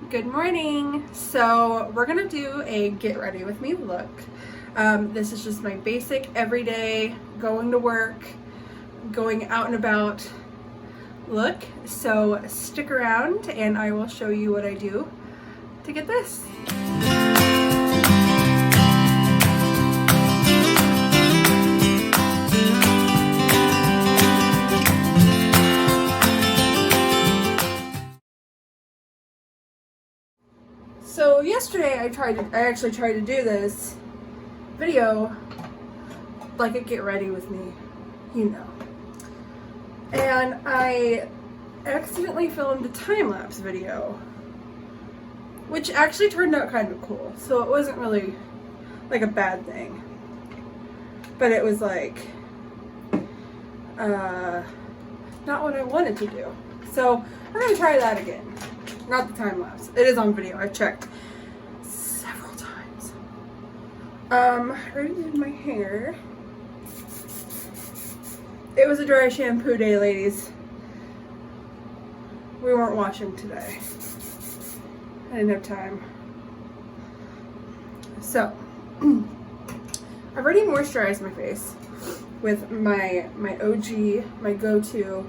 Good morning. So we're gonna do a get ready with me look. This is just my basic everyday going to work, going out and about look. So stick around and I will show you what I do to get this. So yesterday I actually tried to do this video, like a get ready with me, you know. And I accidentally filmed a time-lapse video, which actually turned out kind of cool. So it wasn't really like a bad thing, but it was like not what I wanted to do. So we're gonna try that again. Not the time lapse. It is on video. I've checked several times. I already did my hair. It was a dry shampoo day, ladies. We weren't washing today. I didn't have time. So, I've already moisturized my face with my OG, my go-to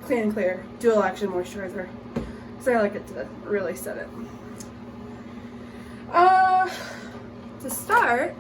Clean and Clear Dual Action Moisturizer. So I like it to really set it. To start,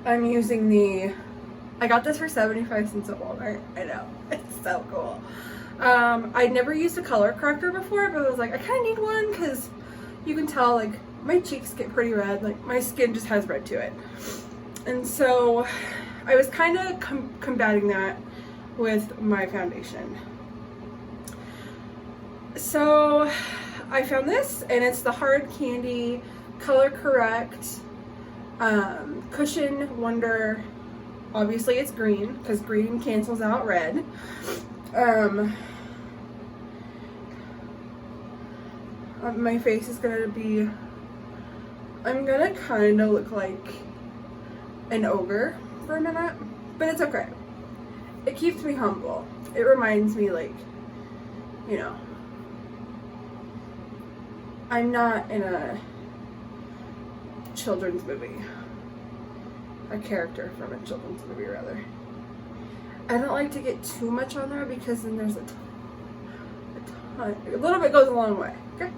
I'm using I got this for 75 cents at Walmart. I know, it's so cool. I'd never used a color corrector before, but I was like, I kind of need one because you can tell, like, my cheeks get pretty red. Like, my skin just has red to it. And so I was kind of combating that with my foundation. So I found this, and it's the Hard Candy Color Correct Cushion Wonder. Obviously it's green because green cancels out red. My face is gonna be, I'm gonna kind of look like an ogre for a minute, but it's okay. It keeps me humble. It reminds me, like, you know, I'm not in a children's movie. A character from a children's movie, rather. I don't like to get too much on there because then there's a little bit goes a long way, okay?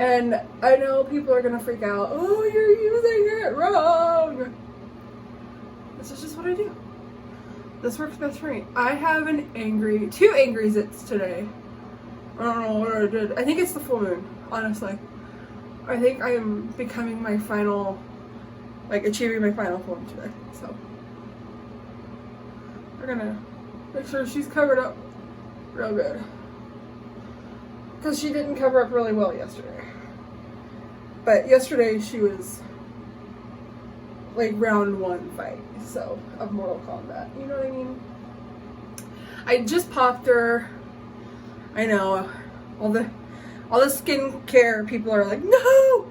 And I know people are gonna freak out. Oh, you're using it wrong. This is just what I do. This works best for me. I have two angry zits today. I don't know what I did. I think it's the full moon, honestly. I think I am becoming my final, like, achieving my final form today. So we're gonna make sure she's covered up real good, because she didn't cover up really well yesterday. But yesterday she was like round 1 fight, so, of Mortal Kombat, you know what I mean? I just popped her. I know, all the skincare people are like, no!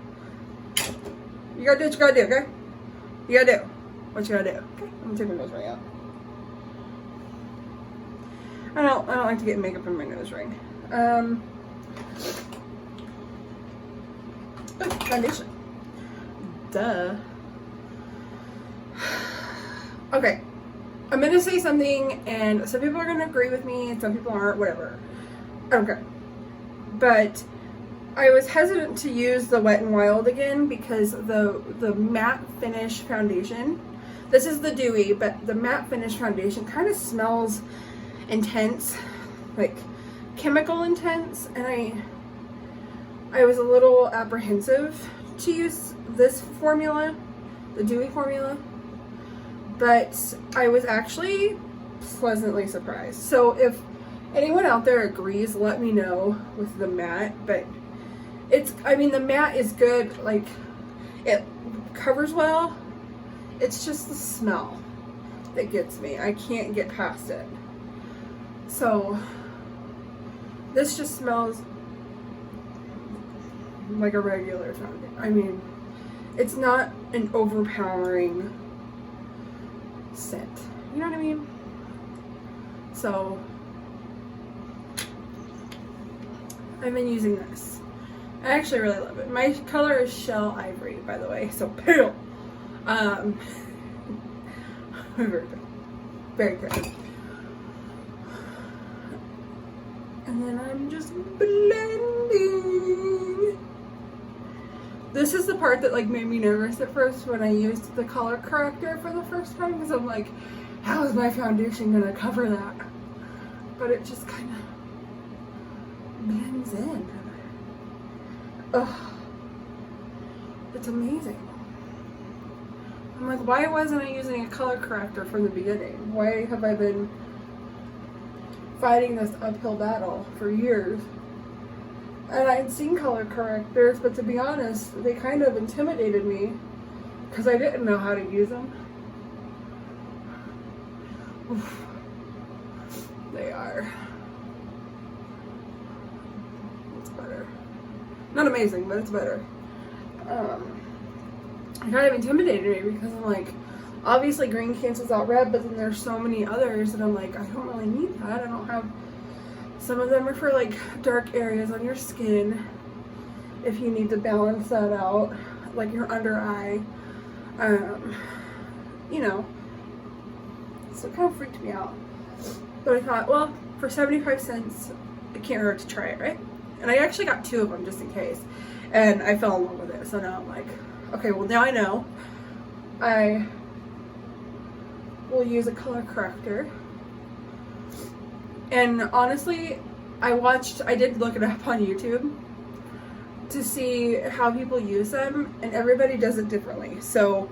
You gotta do what you gotta do, okay? You gotta do what you gotta do. Okay, I'm gonna take my nose ring out. I don't like to get makeup in my nose ring. Foundation. Duh. Okay, I'm gonna say something, and some people are gonna agree with me, and some people aren't, whatever. I don't care. But I was hesitant to use the Wet n Wild again because the matte finish foundation, this is the dewy, but the matte finish foundation kind of smells intense, like chemical intense, and I was a little apprehensive to use this formula, the dewy formula. But I was actually pleasantly surprised. So if anyone out there agrees, let me know with the matte. But the matte is good. Like, it covers well. It's just the smell that gets me. I can't get past it. So this just smells like a regular foundation. I mean, it's not an overpowering scent. You know what I mean? So I've been using this. I actually really love it. My color is Shell Ivory, by the way, so pale. Very good. Very good. And then I'm just blending. This is the part that like made me nervous at first when I used the color corrector for the first time, because I'm like, how is my foundation gonna cover that? But it just kind of blends in. Ugh. It's amazing. I'm like, why wasn't I using a color corrector from the beginning? Why have I been fighting this uphill battle for years? And I'd seen color correctors, but to be honest, they kind of intimidated me because I didn't know how to use them. Oof. They are. It's better. Not amazing, but it's better. It kind of intimidated me because I'm like, obviously green cancels out red, but then there's so many others that I'm like, I don't really need that. I don't have. Some of them are for like dark areas on your skin if you need to balance that out, like your under eye. You know, so it kind of freaked me out. But I thought, well, for 75 cents, it can't hurt to try it, right? And I actually got 2 of them just in case, and I fell in love with it. So now I'm like, okay, well now I know. I will use a color corrector. And honestly, I did look it up on YouTube to see how people use them, and everybody does it differently. So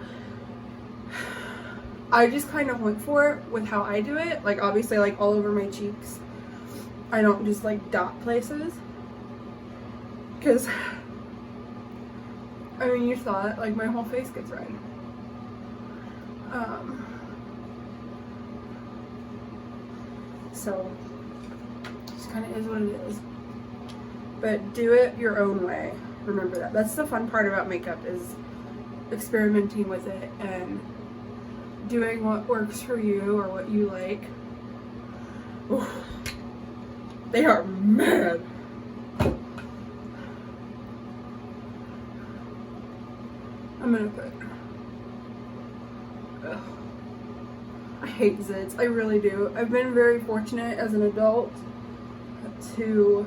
I just kind of went for it with how I do it. Like obviously like all over my cheeks. I don't just like dot places. Because, I mean, you thought like my whole face gets red. So just kind of is what it is. But do it your own way. Remember that. That's the fun part about makeup, is experimenting with it and doing what works for you or what you like. Oof. They are mad. I'm gonna put. Ugh. I hate zits. I really do. I've been very fortunate as an adult to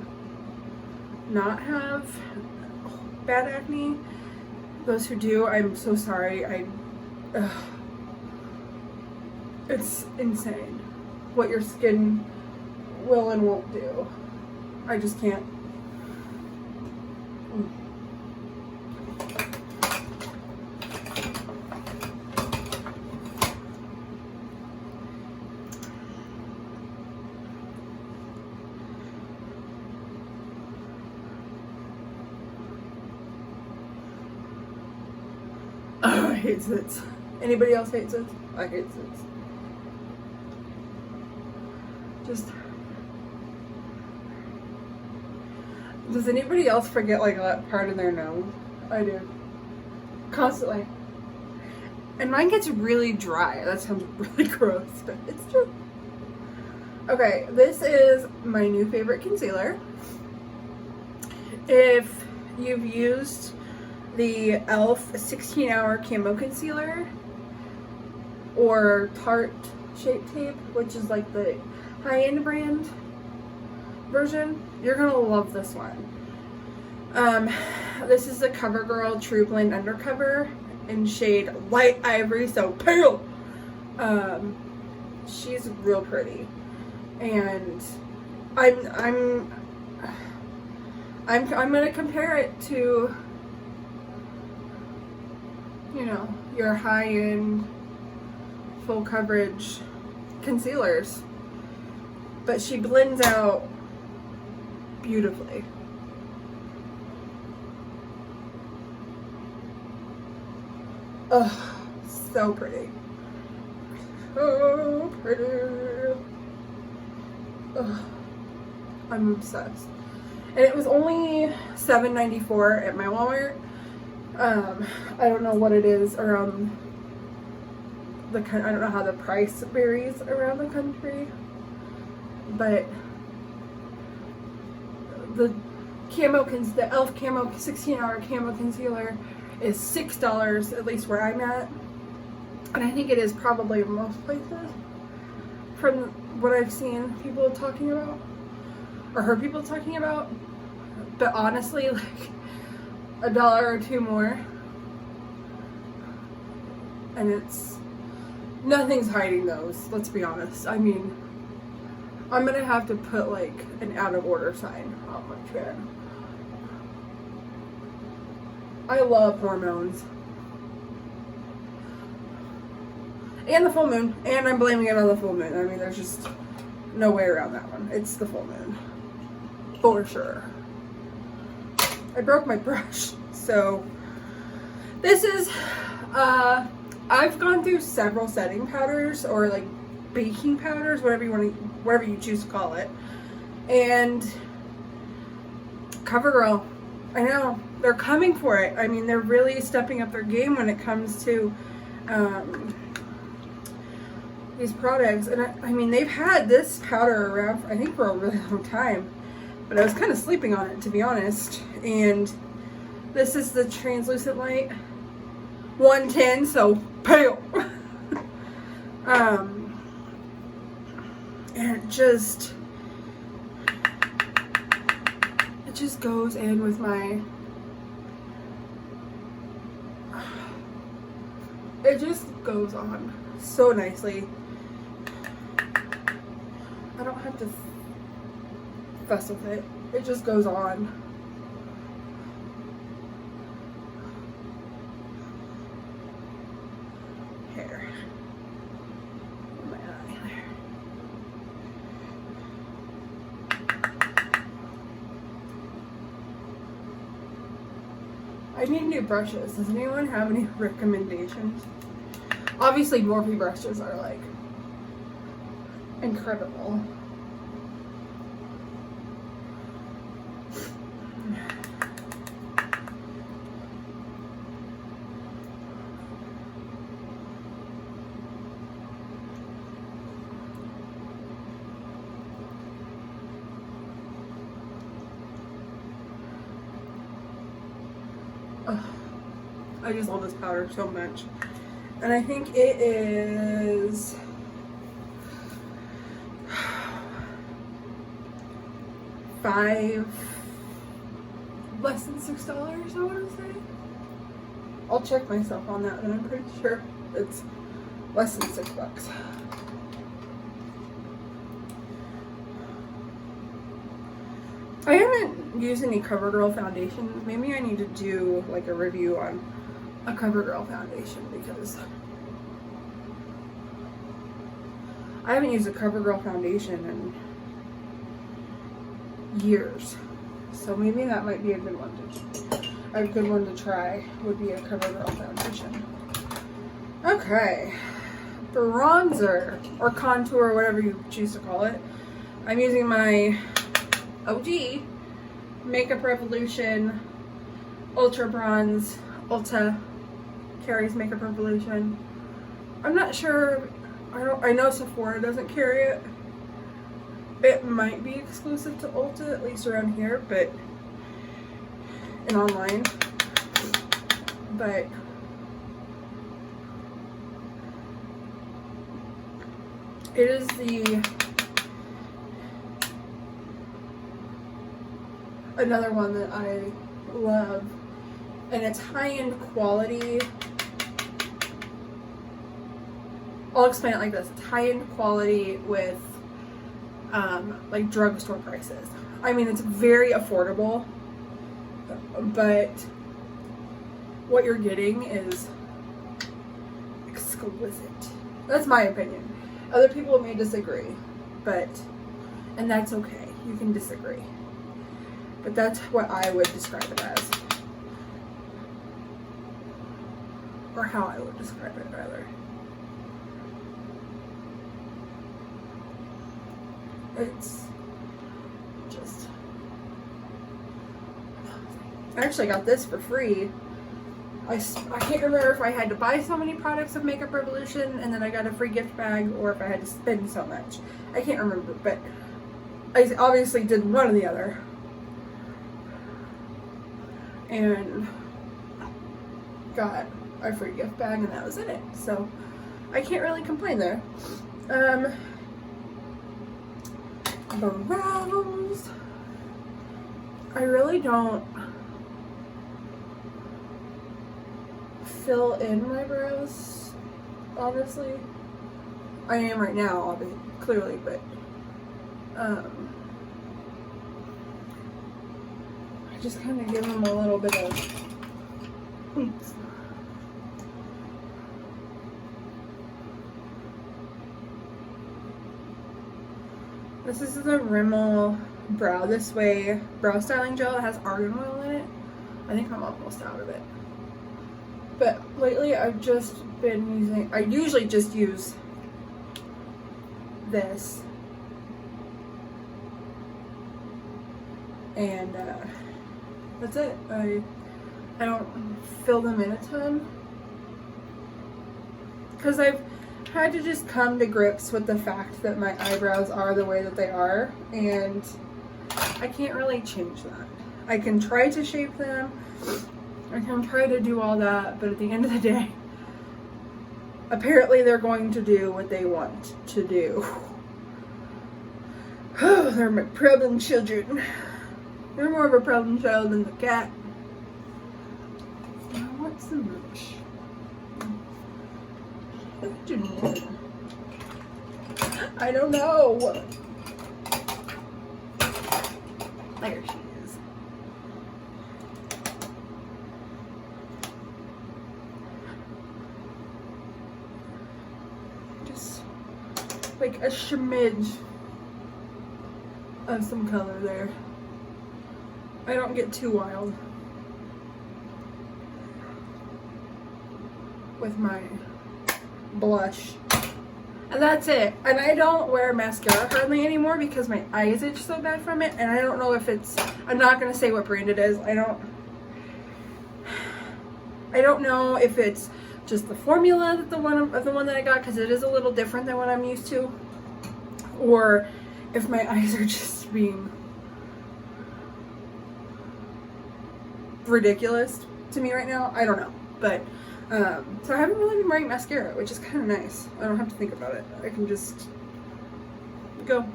not have bad acne. Those who do, I'm so sorry. It's insane what your skin will and won't do. I just can't. Oh, I hate zits. Anybody else hate zits? I hate zits. Just. Does anybody else forget like that part of their nose? I do. Constantly. And mine gets really dry. That sounds really gross, but it's true. Okay, this is my new favorite concealer. If you've used the e.l.f. 16-hour Camo Concealer or Tarte Shape Tape, which is like the high-end brand version, you're gonna love this one. This is the CoverGirl True Blend Undercover in shade Light Ivory, so pale. She's real pretty, and I'm gonna compare it to, you know, your high-end full coverage concealers, but she blends out beautifully. Oh, so pretty. So pretty. Oh, I'm obsessed. And it was only $7.94 at my Walmart. I don't know what it is around the I don't know how the price varies around the country, but the e.l.f. camo 16-hour camo concealer is $6, at least where I'm at. And I think it is probably in most places from what I've seen people talking about or heard people talking about. But honestly, like $1 or $2 more, and it's nothing's hiding those. Let's be honest. I mean, I'm gonna have to put like an out of order sign on my chair. I love hormones. And the full moon. And I'm blaming it on the full moon. I mean, there's just no way around that one. It's the full moon. For sure. I broke my brush. So, this is, I've gone through several setting powders or like baking powders, whatever you choose to call it. And CoverGirl, I know, they're coming for it. I mean, they're really stepping up their game when it comes to, these products. And I mean, they've had this powder around, I think, for a really long time, but I was kind of sleeping on it, to be honest. And this is the translucent light 110, so pale. And it just goes in with my, it just goes on so nicely. I don't have to fuss with it. It just goes on. Here. My eye there. I need new brushes. Does anyone have any recommendations? Obviously, Morphe brushes are like incredible. I just love this powder so much. And I think it is less than $6, I want to say. I'll check myself on that, and I'm pretty sure it's less than $6. I haven't used any CoverGirl foundation. Maybe I need to do like a review on a CoverGirl foundation because I haven't used a CoverGirl foundation in years. So maybe that might be a good one to try, would be a CoverGirl foundation. Okay. Bronzer or contour, whatever you choose to call it. I'm using my OG Makeup Revolution Ultra Bronze. Ulta carries Makeup Revolution. I'm not sure. I know Sephora doesn't carry it. It might be exclusive to Ulta, at least around here, but and online. But it is another one that I love, and it's high-end quality. I'll explain it like this. It's high-end quality with like drugstore prices. I mean, it's very affordable, but what you're getting is exquisite. That's my opinion. Other people may disagree, and that's okay. You can disagree. But that's what I would describe it as. Or how I would describe it, rather. It's just... I actually got this for free. I can't remember if I had to buy so many products of Makeup Revolution and then I got a free gift bag, or if I had to spend so much. I can't remember, but I obviously did one or the other. and got a free gift bag, and that was in it. So I can't really complain there. Brows. I really don't fill in my brows, honestly. I am right now, obviously, clearly, but I just kind of give them a little bit of oops. This is the Rimmel Brow This Way brow styling gel. It has argan oil in it. I think I'm almost out of it. But lately I've just been using, I usually just use this. And that's it. I don't fill them in a ton. Because I've had to just come to grips with the fact that my eyebrows are the way that they are, and I can't really change that. I can try to shape them, I can try to do all that, but at the end of the day, apparently they're going to do what they want to do. Oh, they're my problem children. They're more of a problem child than the cat. Now what's the rush? I don't know. There she is. Just like a smidge of some color there. I don't get too wild with my blush, and that's it. And I don't wear mascara hardly anymore because my eyes itch so bad from it, and I don't know if it's, I'm not gonna say what brand it is. I don't know if it's just the formula that the one that I got, because it is a little different than what I'm used to, or if my eyes are just being ridiculous to me right now. I don't know, but so I haven't really been wearing mascara, which is kind of nice. I don't have to think about it. I can just go.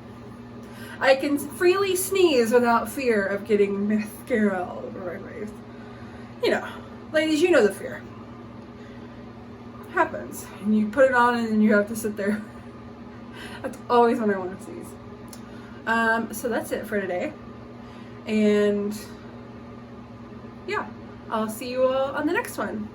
I can freely sneeze without fear of getting mascara all over my face. You know, ladies, you know the fear. It happens. And you put it on and then you have to sit there. That's always when I want to sneeze. So that's it for today. And yeah, I'll see you all on the next one.